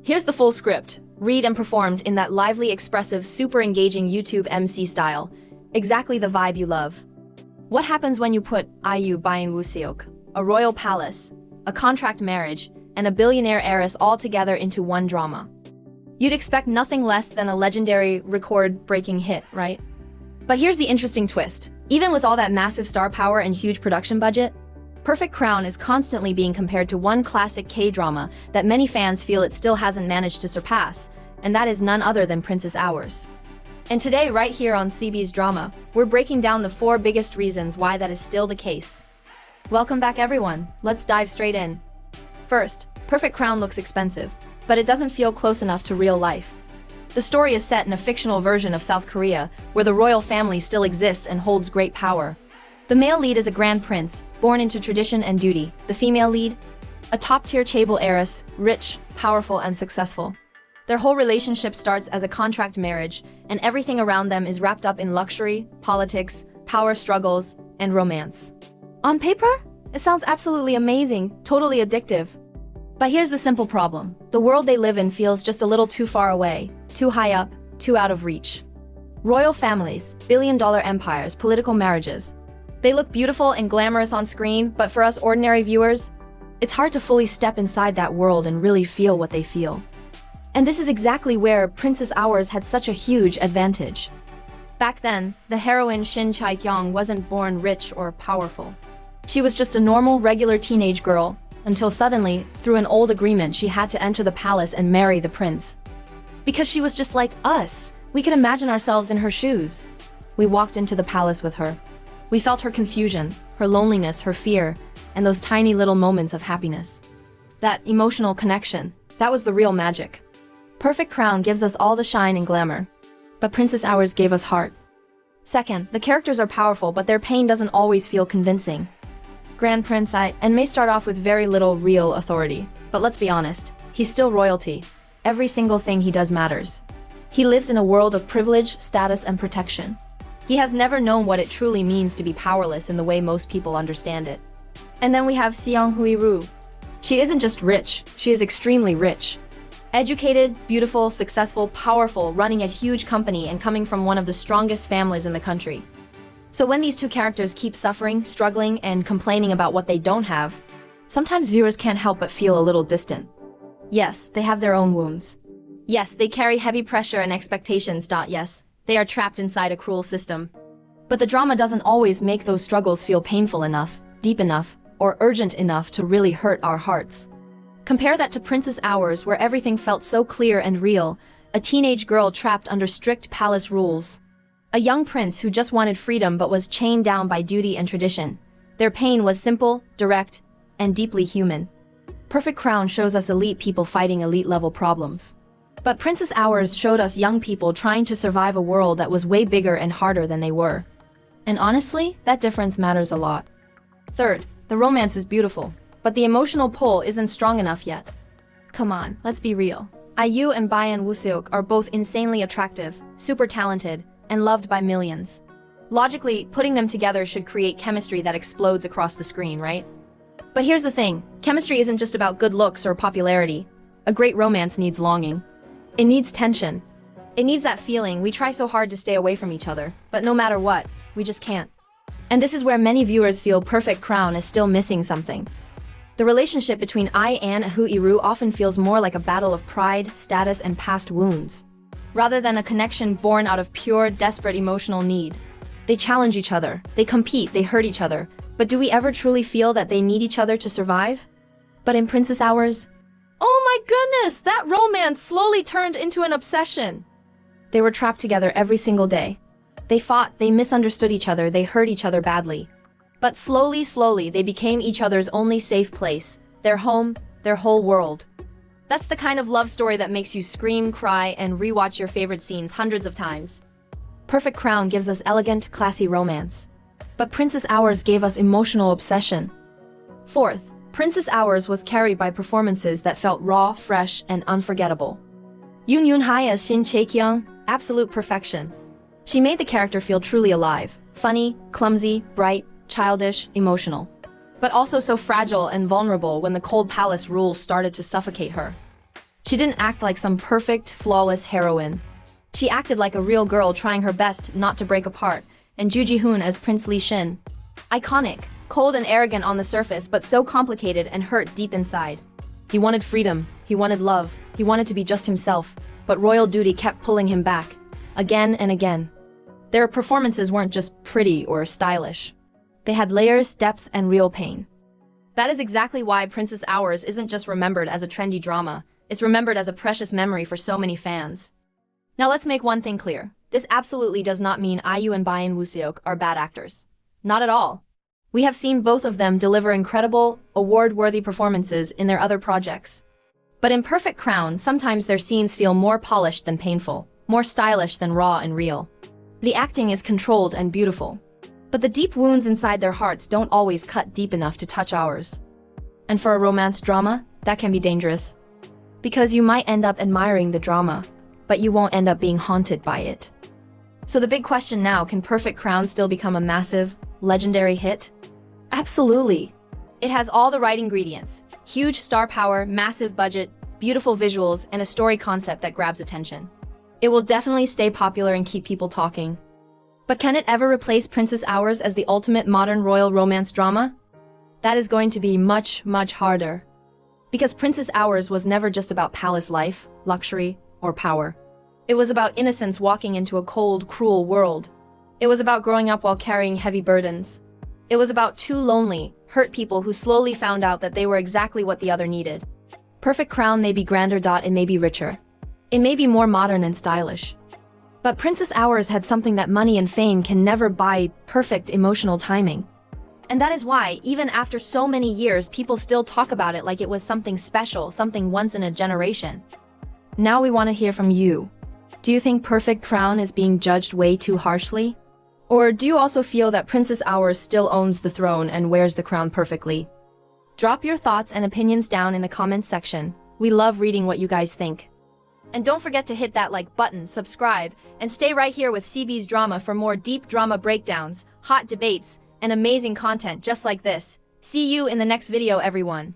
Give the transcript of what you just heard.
Here's the full script, read and performed in that lively, expressive, super engaging YouTube MC style. Exactly the vibe you love. What happens when you put IU Byeon Woo Seok, a royal palace, a contract marriage, and a billionaire heiress all together into one drama? You'd expect nothing less than a legendary, record-breaking hit, right? But here's the interesting twist. Even with all that massive star power and huge production budget, Perfect Crown is constantly being compared to one classic K-drama that many fans feel it still hasn't managed to surpass, and that is none other than Princess Hours. And today, right here on Cbiz Drama, we're breaking down the 4 biggest reasons why that is still the case. Welcome back, everyone. Let's dive straight in. First, Perfect Crown looks expensive, but it doesn't feel close enough to real life. The story is set in a fictional version of South Korea, where the royal family still exists and holds great power. The male lead is a grand prince, born into tradition and duty. The female lead? A top-tier chaebol heiress, rich, powerful, and successful. Their whole relationship starts as a contract marriage, and everything around them is wrapped up in luxury, politics, power struggles, and romance. On paper, it sounds absolutely amazing, totally addictive. But here's the simple problem. The world they live in feels just a little too far away, too high up, too out of reach. Royal families, billion-dollar empires, political marriages. They look beautiful and glamorous on screen, but for us ordinary viewers, it's hard to fully step inside that world and really feel what they feel. And this is exactly where Princess Hours had such a huge advantage. Back then, the heroine Shin Chae-kyung wasn't born rich or powerful. She was just a normal, regular teenage girl, until suddenly, through an old agreement, she had to enter the palace and marry the prince. Because she was just like us. We could imagine ourselves in her shoes. We walked into the palace with her. We felt her confusion, her loneliness, her fear, and those tiny little moments of happiness. That emotional connection, that was the real magic. Perfect Crown gives us all the shine and glamour, but Princess Hours gave us heart. Second, the characters are powerful, but their pain doesn't always feel convincing. Grand Prince and may start off with very little real authority, but let's be honest, he's still royalty. Every single thing he does matters. He lives in a world of privilege, status, and protection. He has never known what it truly means to be powerless in the way most people understand it. And then we have Seong-hui-ru. She isn't just rich, she is extremely rich. Educated, beautiful, successful, powerful, running a huge company and coming from one of the strongest families in the country. So when these two characters keep suffering, struggling, and complaining about what they don't have, sometimes viewers can't help but feel a little distant. Yes, they have their own wounds. Yes, they carry heavy pressure and expectations. Yes, they are trapped inside a cruel system. But the drama doesn't always make those struggles feel painful enough, deep enough, or urgent enough to really hurt our hearts. Compare that to Princess Hours, where everything felt so clear and real, a teenage girl trapped under strict palace rules. A young prince who just wanted freedom but was chained down by duty and tradition. Their pain was simple, direct, and deeply human. Perfect Crown shows us elite people fighting elite-level problems. But Princess Hours showed us young people trying to survive a world that was way bigger and harder than they were. And honestly, that difference matters a lot. Third, the romance is beautiful, but the emotional pull isn't strong enough yet. Come on, let's be real. IU and Byeon Woo Seok are both insanely attractive, super talented, and loved by millions. Logically, putting them together should create chemistry that explodes across the screen, right? But here's the thing, chemistry isn't just about good looks or popularity. A great romance needs longing. It needs tension. It needs that feeling we try so hard to stay away from each other, but no matter what, we just can't. And this is where many viewers feel Perfect Crown is still missing something. The relationship between IU and Hui-ru often feels more like a battle of pride, status, and past wounds, rather than a connection born out of pure, desperate emotional need. They challenge each other, they compete, they hurt each other, but do we ever truly feel that they need each other to survive? But in Princess Hours, oh my goodness, that romance slowly turned into an obsession. They were trapped together every single day. They fought, they misunderstood each other, they hurt each other badly. But slowly, they became each other's only safe place, their home, their whole world. That's the kind of love story that makes you scream, cry, and rewatch your favorite scenes hundreds of times. Perfect Crown gives us elegant, classy romance. But Princess Hours gave us emotional obsession. Fourth, Princess Hours was carried by performances that felt raw, fresh, and unforgettable. Yoon Hai as Shin Chae-kyung, absolute perfection. She made the character feel truly alive, funny, clumsy, bright, childish, emotional. But also so fragile and vulnerable when the cold palace rules started to suffocate her. She didn't act like some perfect, flawless heroine. She acted like a real girl trying her best not to break apart, and Ju Ji-hoon as Prince Lee Shin. Iconic, cold and arrogant on the surface but so complicated and hurt deep inside. He wanted freedom, he wanted love, he wanted to be just himself, but royal duty kept pulling him back, again and again. Their performances weren't just pretty or stylish. They had layers, depth, and real pain. That is exactly why Princess Hours isn't just remembered as a trendy drama, it's remembered as a precious memory for so many fans. Now let's make one thing clear. This absolutely does not mean IU and Byeon Woo Seok are bad actors. Not at all. We have seen both of them deliver incredible, award-worthy performances in their other projects. But in Perfect Crown, sometimes their scenes feel more polished than painful, more stylish than raw and real. The acting is controlled and beautiful. But the deep wounds inside their hearts don't always cut deep enough to touch ours. And for a romance drama, that can be dangerous. Because you might end up admiring the drama, but you won't end up being haunted by it. So the big question now, can Perfect Crown still become a massive, legendary hit? Absolutely. It has all the right ingredients. Huge star power, massive budget, beautiful visuals, and a story concept that grabs attention. It will definitely stay popular and keep people talking. But can it ever replace Princess Hours as the ultimate modern royal romance drama? That is going to be much, much harder. Because Princess Hours was never just about palace life, luxury, or power. It was about innocence walking into a cold, cruel world. It was about growing up while carrying heavy burdens. It was about two lonely, hurt people who slowly found out that they were exactly what the other needed. Perfect Crown may be grander. It may be richer. It may be more modern and stylish. But Princess Hours had something that money and fame can never buy: perfect emotional timing. And that is why, even after so many years, people still talk about it like it was something special, something once in a generation. Now we want to hear from you. Do you think Perfect Crown is being judged way too harshly? Or do you also feel that Princess Hours still owns the throne and wears the crown perfectly? Drop your thoughts and opinions down in the comments section. We love reading what you guys think. And don't forget to hit that like button, subscribe, and stay right here with Cbiz Drama for more deep drama breakdowns, hot debates, and amazing content just like this. See you in the next video, everyone.